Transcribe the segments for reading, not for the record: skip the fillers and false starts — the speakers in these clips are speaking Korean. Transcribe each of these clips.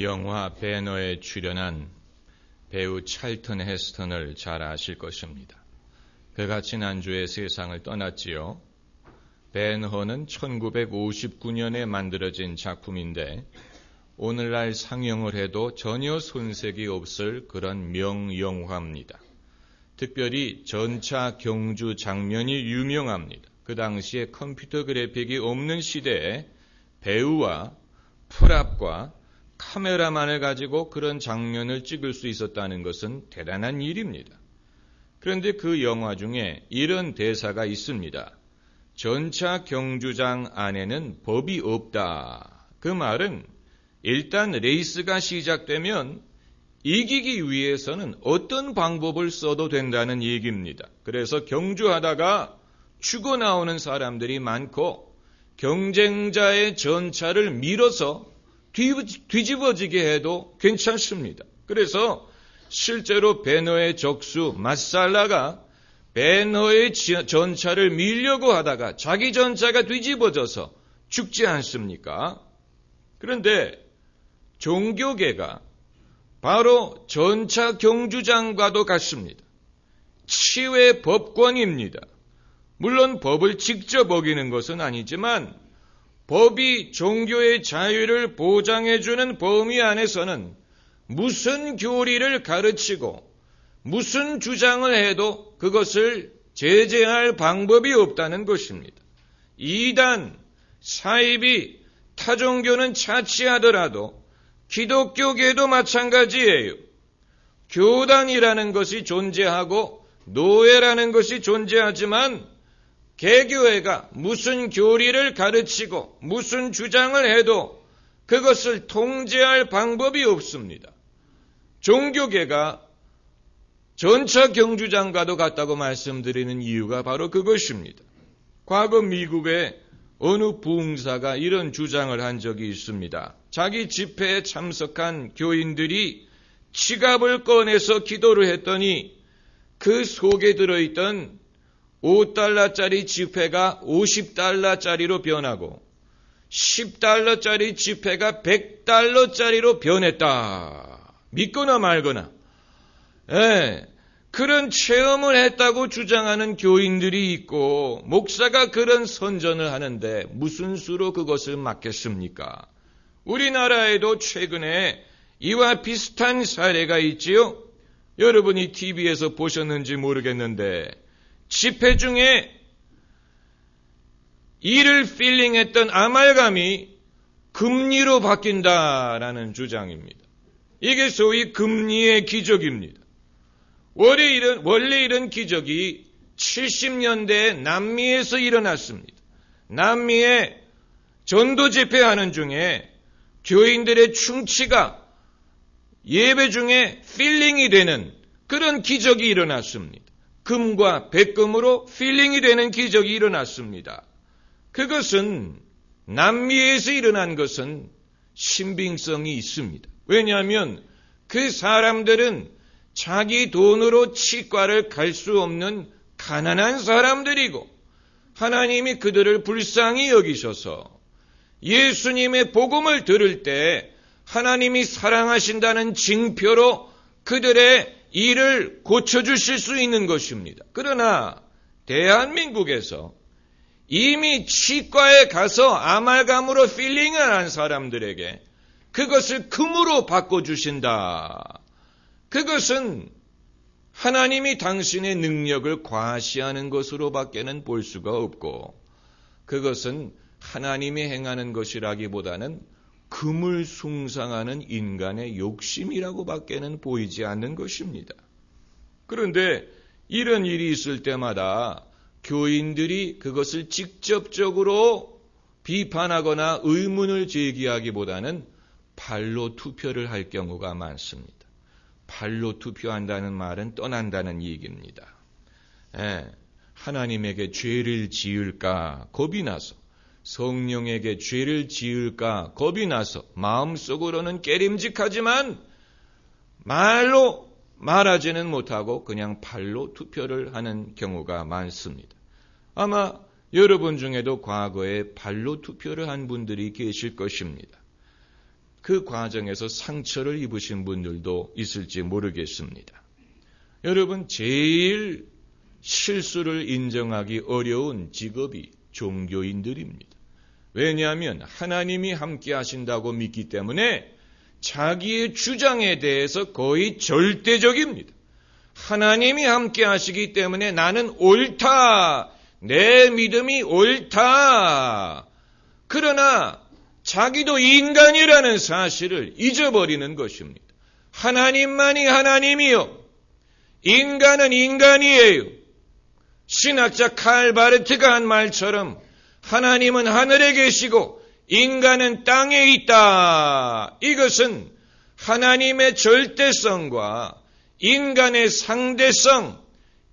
영화 배너에 출연한 배우 찰튼 헤스턴을 잘 아실 것입니다. 그가 지난주에 세상을 떠났지요. 배너는 1959년에 만들어진 작품인데 오늘날 상영을 해도 전혀 손색이 없을 그런 명영화입니다. 특별히 전차 경주 장면이 유명합니다. 그 당시에 컴퓨터 그래픽이 없는 시대에 배우와 프랍과 카메라만을 가지고 그런 장면을 찍을 수 있었다는 것은 대단한 일입니다. 그런데 그 영화 중에 이런 대사가 있습니다. 전차 경주장 안에는 법이 없다. 그 말은 일단 레이스가 시작되면 이기기 위해서는 어떤 방법을 써도 된다는 얘기입니다. 그래서 경주하다가 죽어나오는 사람들이 많고 경쟁자의 전차를 밀어서 뒤집어지게 해도 괜찮습니다. 그래서 실제로 배너의 적수 마살라가 배너의 전차를 밀려고 하다가 자기 전차가 뒤집어져서 죽지 않습니까? 그런데 종교계가 바로 전차 경주장과도 같습니다. 치외 법권입니다. 물론 법을 직접 어기는 것은 아니지만 법이 종교의 자유를 보장해주는 범위 안에서는 무슨 교리를 가르치고 무슨 주장을 해도 그것을 제재할 방법이 없다는 것입니다. 이단, 사이비, 타종교는 차치하더라도 기독교계도 마찬가지예요. 교단이라는 것이 존재하고 노예라는 것이 존재하지만 개교회가 무슨 교리를 가르치고 무슨 주장을 해도 그것을 통제할 방법이 없습니다. 종교계가 전차 경주장과도 같다고 말씀드리는 이유가 바로 그것입니다. 과거 미국의 어느 부흥사가 이런 주장을 한 적이 있습니다. 자기 집회에 참석한 교인들이 지갑을 꺼내서 기도를 했더니 그 속에 들어있던 $5짜리 지폐가 $50짜리로 변하고 10달러짜리 지폐가 $100짜리로 변했다. 믿거나 말거나. 그런 체험을 했다고 주장하는 교인들이 있고 목사가 그런 선전을 하는데 무슨 수로 그것을 막겠습니까? 우리나라에도 최근에 이와 비슷한 사례가 있지요. 여러분이 TV에서 보셨는지 모르겠는데 집회 중에 이를 필링했던 아말감이 금리로 바뀐다라는 주장입니다. 이게 소위 금리의 기적입니다. 원래 이런 기적이 70년대에 남미에서 일어났습니다. 남미에 전도 집회하는 중에 교인들의 충치가 예배 중에 필링이 되는 그런 기적이 일어났습니다. 금과 백금으로 필링이 되는 기적이 일어났습니다. 그것은 남미에서 일어난 것은 신빙성이 있습니다. 왜냐하면 그 사람들은 자기 돈으로 치과를 갈 수 없는 가난한 사람들이고 하나님이 그들을 불쌍히 여기셔서 예수님의 복음을 들을 때 하나님이 사랑하신다는 징표로 그들의 일을 고쳐주실 수 있는 것입니다. 그러나 대한민국에서 이미 치과에 가서 아말감으로 필링을 한 사람들에게 그것을 금으로 바꿔주신다. 그것은 하나님이 당신의 능력을 과시하는 것으로밖에는 볼 수가 없고 그것은 하나님이 행하는 것이라기보다는 금을 숭상하는 인간의 욕심이라고밖에는 보이지 않는 것입니다. 그런데 이런 일이 있을 때마다 교인들이 그것을 직접적으로 비판하거나 의문을 제기하기보다는 발로 투표를 할 경우가 많습니다. 발로 투표한다는 말은 떠난다는 얘기입니다. 하나님에게 죄를 지을까 겁이 나서 성령에게 죄를 지을까 겁이 나서 마음속으로는 깨림직하지만 말로 말하지는 못하고 그냥 발로 투표를 하는 경우가 많습니다. 아마 여러분 중에도 과거에 발로 투표를 한 분들이 계실 것입니다. 그 과정에서 상처를 입으신 분들도 있을지 모르겠습니다. 여러분, 제일 실수를 인정하기 어려운 직업이 종교인들입니다. 왜냐하면 하나님이 함께 하신다고 믿기 때문에 자기의 주장에 대해서 거의 절대적입니다. 하나님이 함께 하시기 때문에 나는 옳다. 내 믿음이 옳다. 그러나 자기도 인간이라는 사실을 잊어버리는 것입니다. 하나님만이 하나님이요. 인간은 인간이에요. 신학자 칼 바르트가 한 말처럼 하나님은 하늘에 계시고 인간은 땅에 있다. 이것은 하나님의 절대성과 인간의 상대성,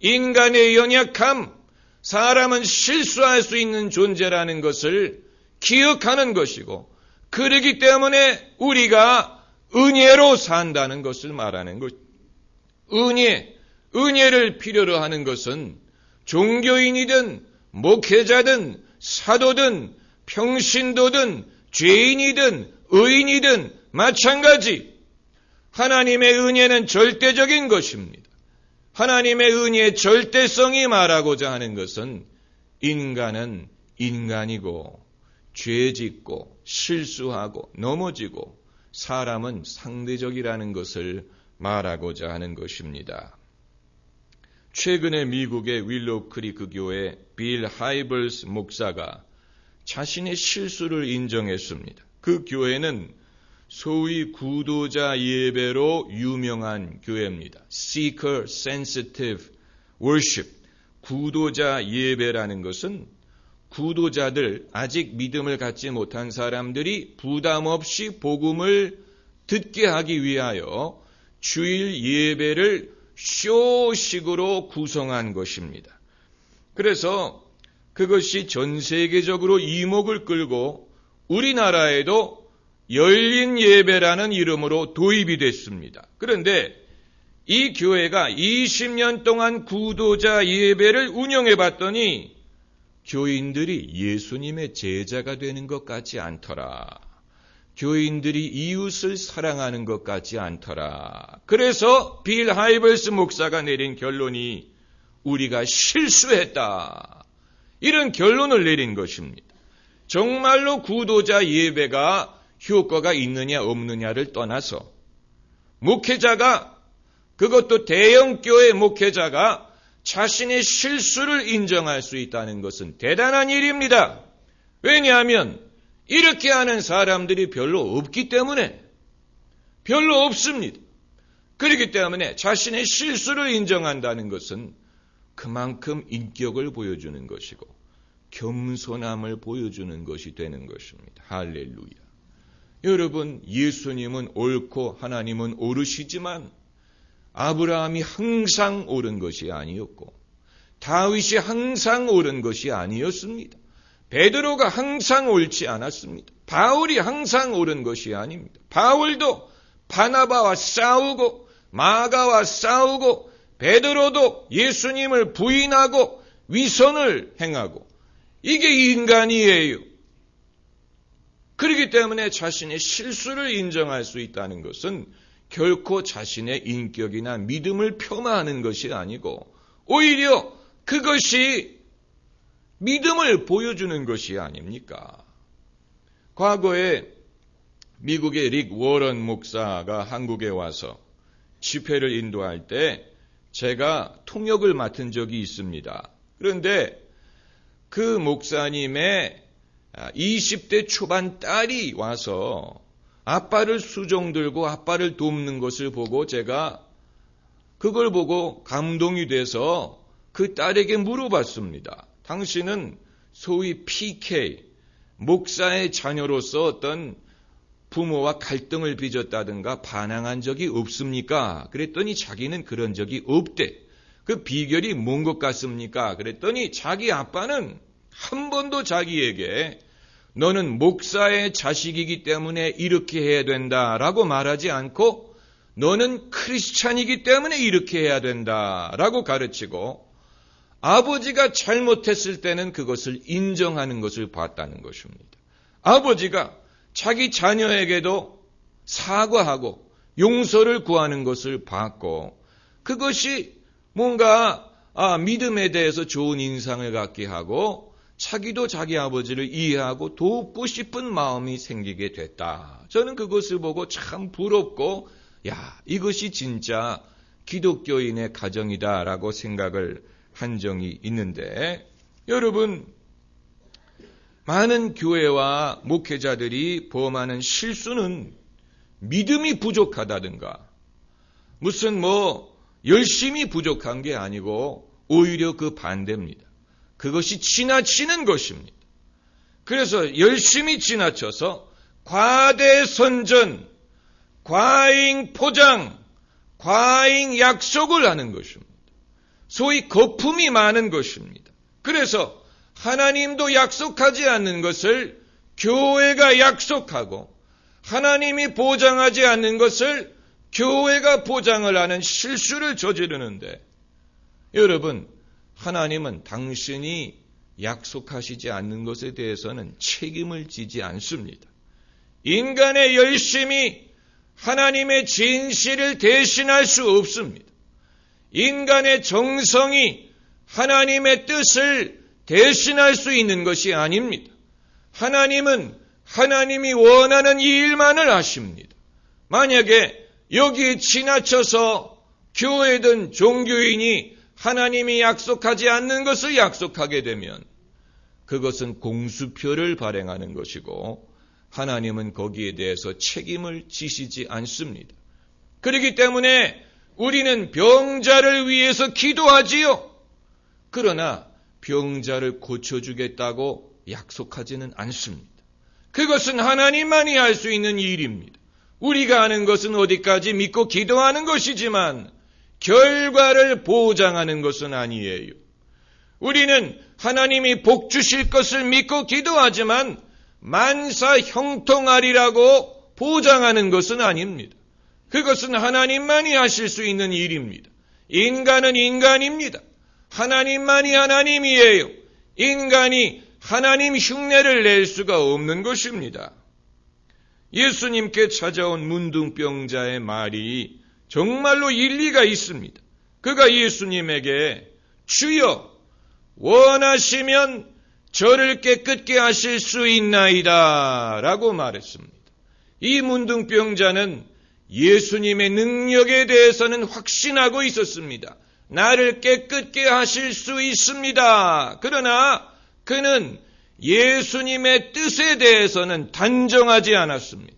인간의 연약함, 사람은 실수할 수 있는 존재라는 것을 기억하는 것이고, 그러기 때문에 우리가 은혜로 산다는 것을 말하는 것. 은혜를 필요로 하는 것은 종교인이든 목회자든 사도든 평신도든 죄인이든 의인이든 마찬가지. 하나님의 은혜는 절대적인 것입니다. 하나님의 은혜의 절대성이 말하고자 하는 것은 인간은 인간이고 죄짓고 실수하고 넘어지고 사람은 상대적이라는 것을 말하고자 하는 것입니다. 최근에 미국의 윌로우 크리크 교회 빌 하이벌스 목사가 자신의 실수를 인정했습니다. 그 교회는 소위 구도자 예배로 유명한 교회입니다. Seeker Sensitive Worship. 구도자 예배라는 것은 구도자들, 아직 믿음을 갖지 못한 사람들이 부담 없이 복음을 듣게 하기 위하여 주일 예배를 쇼식으로 구성한 것입니다. 그래서 그것이 전 세계적으로 이목을 끌고 우리나라에도 열린 예배라는 이름으로 도입이 됐습니다. 그런데 이 교회가 20년 동안 구도자 예배를 운영해 봤더니 교인들이 예수님의 제자가 되는 것 같지 않더라. 교인들이 이웃을 사랑하는 것 같지 않더라. 그래서 빌 하이벌스 목사가 내린 결론이 우리가 실수했다. 이런 결론을 내린 것입니다. 정말로 구도자 예배가 효과가 있느냐 없느냐를 떠나서 목회자가, 그것도 대형교회 목회자가 자신의 실수를 인정할 수 있다는 것은 대단한 일입니다. 왜냐하면 이렇게 하는 사람들이 별로 없기 때문에, 별로 없습니다. 그렇기 때문에 자신의 실수를 인정한다는 것은 그만큼 인격을 보여주는 것이고 겸손함을 보여주는 것이 되는 것입니다. 할렐루야. 여러분, 예수님은 옳고 하나님은 옳으시지만 아브라함이 항상 옳은 것이 아니었고 다윗이 항상 옳은 것이 아니었습니다. 베드로가 항상 옳지 않았습니다. 바울이 항상 옳은 것이 아닙니다. 바울도 바나바와 싸우고 마가와 싸우고 베드로도 예수님을 부인하고 위선을 행하고 이게 인간이에요. 그렇기 때문에 자신의 실수를 인정할 수 있다는 것은 결코 자신의 인격이나 믿음을 폄하하는 것이 아니고 오히려 그것이 믿음을 보여주는 것이 아닙니까? 과거에 미국의 릭 워런 목사가 한국에 와서 집회를 인도할 때 제가 통역을 맡은 적이 있습니다. 그런데 그 목사님의 20대 초반 딸이 와서 아빠를 수종 들고 아빠를 돕는 것을 보고 제가 그걸 보고 감동이 돼서 그 딸에게 물어봤습니다. 당신은 소위 PK, 목사의 자녀로서 어떤 부모와 갈등을 빚었다든가 반항한 적이 없습니까? 그랬더니 자기는 그런 적이 없대. 그 비결이 뭔 것 같습니까? 그랬더니 자기 아빠는 한 번도 자기에게 너는 목사의 자식이기 때문에 이렇게 해야 된다라고 말하지 않고 너는 크리스찬이기 때문에 이렇게 해야 된다라고 가르치고 아버지가 잘못했을 때는 그것을 인정하는 것을 봤다는 것입니다. 아버지가 자기 자녀에게도 사과하고 용서를 구하는 것을 봤고, 그것이 뭔가 믿음에 대해서 좋은 인상을 갖게 하고 자기도 자기 아버지를 이해하고 돕고 싶은 마음이 생기게 됐다. 저는 그것을 보고 참 부럽고, 이것이 진짜 기독교인의 가정이다라고 생각을 한 적이 있는데, 여러분, 많은 교회와 목회자들이 범하는 실수는 믿음이 부족하다든가 무슨 열심히 부족한 게 아니고 오히려 그 반대입니다. 그것이 지나치는 것입니다. 그래서 열심히 지나쳐서 과대선전, 과잉 포장, 과잉 약속을 하는 것입니다. 소위 거품이 많은 것입니다. 그래서 하나님도 약속하지 않는 것을 교회가 약속하고 하나님이 보장하지 않는 것을 교회가 보장을 하는 실수를 저지르는데, 여러분, 하나님은 당신이 약속하시지 않는 것에 대해서는 책임을 지지 않습니다. 인간의 열심이 하나님의 진실을 대신할 수 없습니다. 인간의 정성이 하나님의 뜻을 대신할 수 있는 것이 아닙니다. 하나님은 하나님이 원하는 이 일만을 하십니다. 만약에 여기에 지나쳐서 교회든 종교인이 하나님이 약속하지 않는 것을 약속하게 되면 그것은 공수표를 발행하는 것이고 하나님은 거기에 대해서 책임을 지시지 않습니다. 그렇기 때문에 우리는 병자를 위해서 기도하지요. 그러나 병자를 고쳐주겠다고 약속하지는 않습니다. 그것은 하나님만이 할 수 있는 일입니다. 우리가 하는 것은 어디까지 믿고 기도하는 것이지만 결과를 보장하는 것은 아니에요. 우리는 하나님이 복 주실 것을 믿고 기도하지만 만사 형통하리라고 보장하는 것은 아닙니다. 그것은 하나님만이 하실 수 있는 일입니다. 인간은 인간입니다. 하나님만이 하나님이에요. 인간이 하나님 흉내를 낼 수가 없는 것입니다. 예수님께 찾아온 문둥병자의 말이 정말로 일리가 있습니다. 그가 예수님에게 주여 원하시면 저를 깨끗게 하실 수 있나이다 라고 말했습니다. 이 문둥병자는 예수님의 능력에 대해서는 확신하고 있었습니다. 나를 깨끗게 하실 수 있습니다. 그러나 그는 예수님의 뜻에 대해서는 단정하지 않았습니다.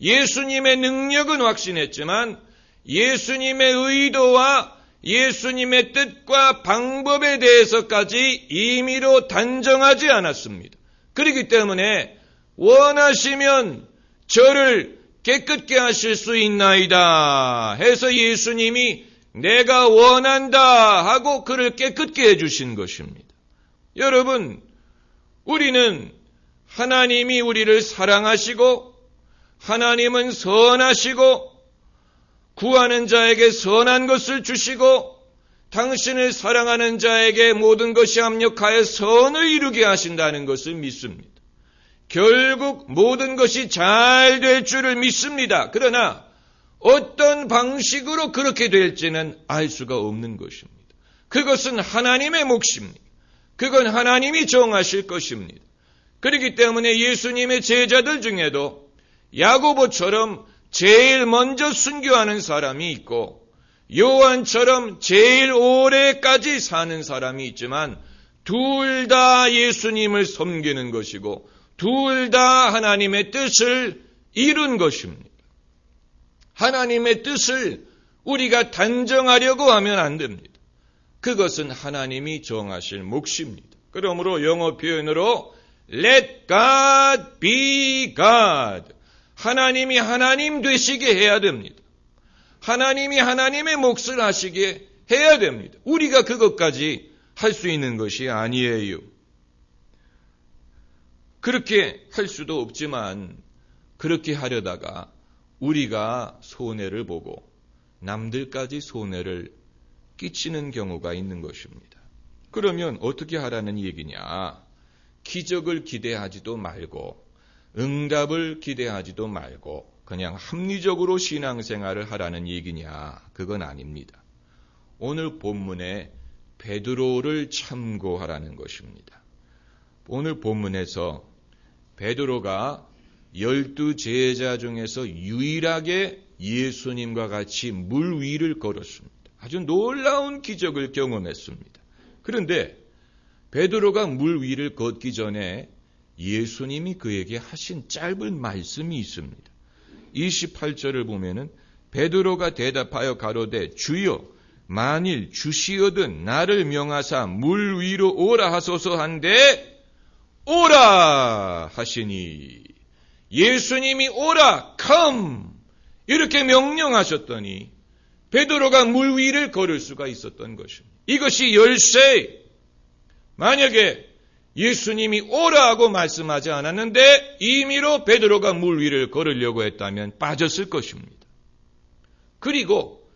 예수님의 능력은 확신했지만 예수님의 의도와 예수님의 뜻과 방법에 대해서까지 임의로 단정하지 않았습니다. 그렇기 때문에 원하시면 저를 깨끗게 하실 수 있나이다 해서 예수님이 내가 원한다 하고 그를 깨끗게 해주신 것입니다. 여러분, 우리는 하나님이 우리를 사랑하시고 하나님은 선하시고 구하는 자에게 선한 것을 주시고 당신을 사랑하는 자에게 모든 것이 합력하여 선을 이루게 하신다는 것을 믿습니다. 결국 모든 것이 잘 될 줄을 믿습니다. 그러나 어떤 방식으로 그렇게 될지는 알 수가 없는 것입니다. 그것은 하나님의 몫입니다. 그건 하나님이 정하실 것입니다. 그렇기 때문에 예수님의 제자들 중에도 야고보처럼 제일 먼저 순교하는 사람이 있고 요한처럼 제일 오래까지 사는 사람이 있지만 둘 다 예수님을 섬기는 것이고 둘 다 하나님의 뜻을 이룬 것입니다. 하나님의 뜻을 우리가 단정하려고 하면 안 됩니다. 그것은 하나님이 정하실 몫입니다. 그러므로 영어 표현으로 Let God be God. 하나님이 하나님 되시게 해야 됩니다. 하나님이 하나님의 몫을 하시게 해야 됩니다. 우리가 그것까지 할 수 있는 것이 아니에요. 그렇게 할 수도 없지만 그렇게 하려다가 우리가 손해를 보고 남들까지 손해를 끼치는 경우가 있는 것입니다. 그러면 어떻게 하라는 얘기냐? 기적을 기대하지도 말고 응답을 기대하지도 말고 그냥 합리적으로 신앙생활을 하라는 얘기냐? 그건 아닙니다. 오늘 본문에 베드로를 참고하라는 것입니다. 오늘 본문에서 베드로가 12 제자 중에서 유일하게 예수님과 같이 물 위를 걸었습니다. 아주 놀라운 기적을 경험했습니다. 그런데 베드로가 물 위를 걷기 전에 예수님이 그에게 하신 짧은 말씀이 있습니다. 28절을 보면은 베드로가 대답하여 가로되 주여 만일 주시거든 나를 명하사 물 위로 오라 하소서 한데 오라 하시니 예수님이 오라 come 이렇게 명령하셨더니 베드로가 물 위를 걸을 수가 있었던 것입니다. 이것이 열쇠. 만약에 예수님이 오라고 말씀하지 않았는데 임의로 베드로가 물 위를 걸으려고 했다면 빠졌을 것입니다. 그리고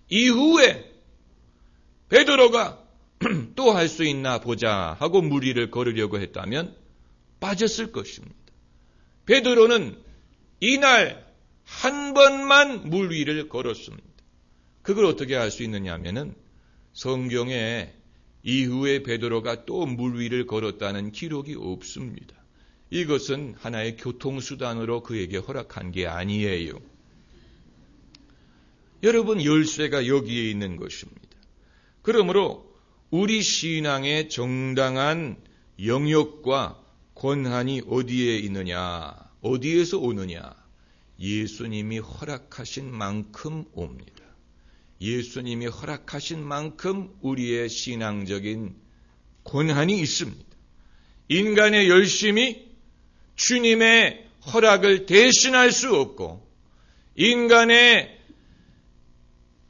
이후에 베드로가 또 할 수 있나 보자 하고 물 위를 걸으려고 했다면 빠졌을 것입니다. 베드로는 이날 한 번만 물 위를 걸었습니다. 그걸 어떻게 알 수 있느냐 하면은 성경에 이후에 베드로가 또 물 위를 걸었다는 기록이 없습니다. 이것은 하나의 교통수단으로 그에게 허락한 게 아니에요. 여러분, 열쇠가 여기에 있는 것입니다. 그러므로 우리 신앙의 정당한 영역과 권한이 어디에 있느냐, 어디에서 오느냐, 예수님이 허락하신 만큼 옵니다. 예수님이 허락하신 만큼 우리의 신앙적인 권한이 있습니다. 인간의 열심이 주님의 허락을 대신할 수 없고 인간의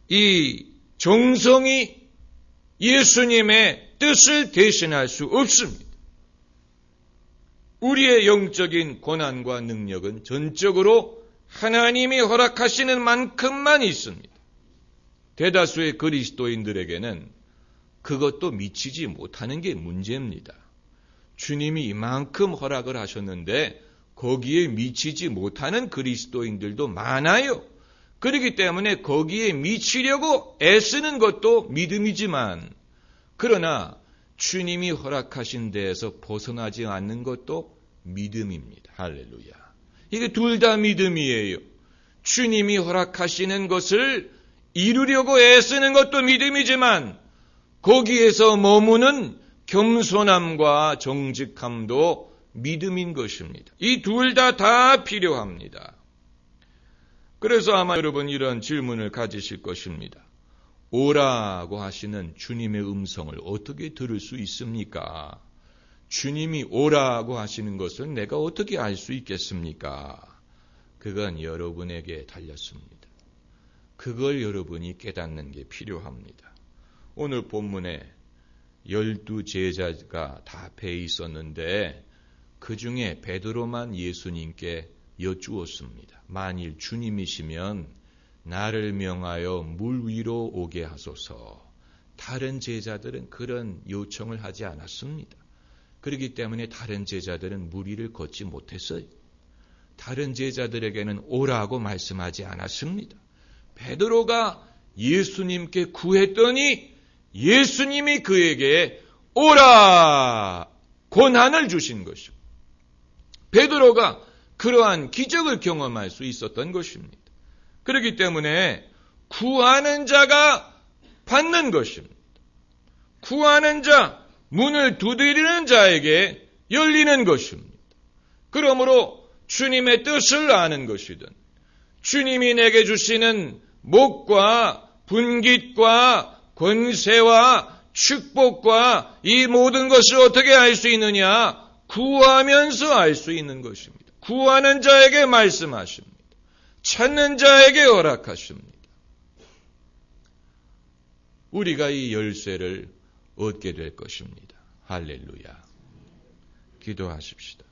이 정성이 예수님의 뜻을 대신할 수 없습니다. 우리의 영적인 권한과 능력은 전적으로 하나님이 허락하시는 만큼만 있습니다. 대다수의 그리스도인들에게는 그것도 미치지 못하는 게 문제입니다. 주님이 이만큼 허락을 하셨는데 거기에 미치지 못하는 그리스도인들도 많아요. 그렇기 때문에 거기에 미치려고 애쓰는 것도 믿음이지만 그러나 주님이 허락하신 데에서 벗어나지 않는 것도 믿음입니다. 할렐루야. 이게 둘 다 믿음이에요. 주님이 허락하시는 것을 이루려고 애쓰는 것도 믿음이지만 거기에서 머무는 겸손함과 정직함도 믿음인 것입니다. 이 둘 다 필요합니다. 그래서 아마 여러분 이런 질문을 가지실 것입니다. 오라고 하시는 주님의 음성을 어떻게 들을 수 있습니까? 주님이 오라고 하시는 것을 내가 어떻게 알 수 있겠습니까? 그건 여러분에게 달렸습니다. 그걸 여러분이 깨닫는 게 필요합니다. 오늘 본문에 12 제자가 다 배에 있었는데 그 중에 베드로만 예수님께 여쭈었습니다. 만일 주님이시면 나를 명하여 물 위로 오게 하소서. 다른 제자들은 그런 요청을 하지 않았습니다. 그렇기 때문에 다른 제자들은 물 위를 걷지 못했어요. 다른 제자들에게는 오라고 말씀하지 않았습니다. 베드로가 예수님께 구했더니 예수님이 그에게 오라 권한을 주신 것이고 베드로가 그러한 기적을 경험할 수 있었던 것입니다. 그렇기 때문에 구하는 자가 받는 것입니다. 구하는 자, 문을 두드리는 자에게 열리는 것입니다. 그러므로 주님의 뜻을 아는 것이든 주님이 내게 주시는 목과 분깃과 권세와 축복과 이 모든 것을 어떻게 알 수 있느냐? 구하면서 알 수 있는 것입니다. 구하는 자에게 말씀하십니다. 찾는 자에게 허락하십니다. 우리가 이 열쇠를 얻게 될 것입니다. 할렐루야. 기도하십시다.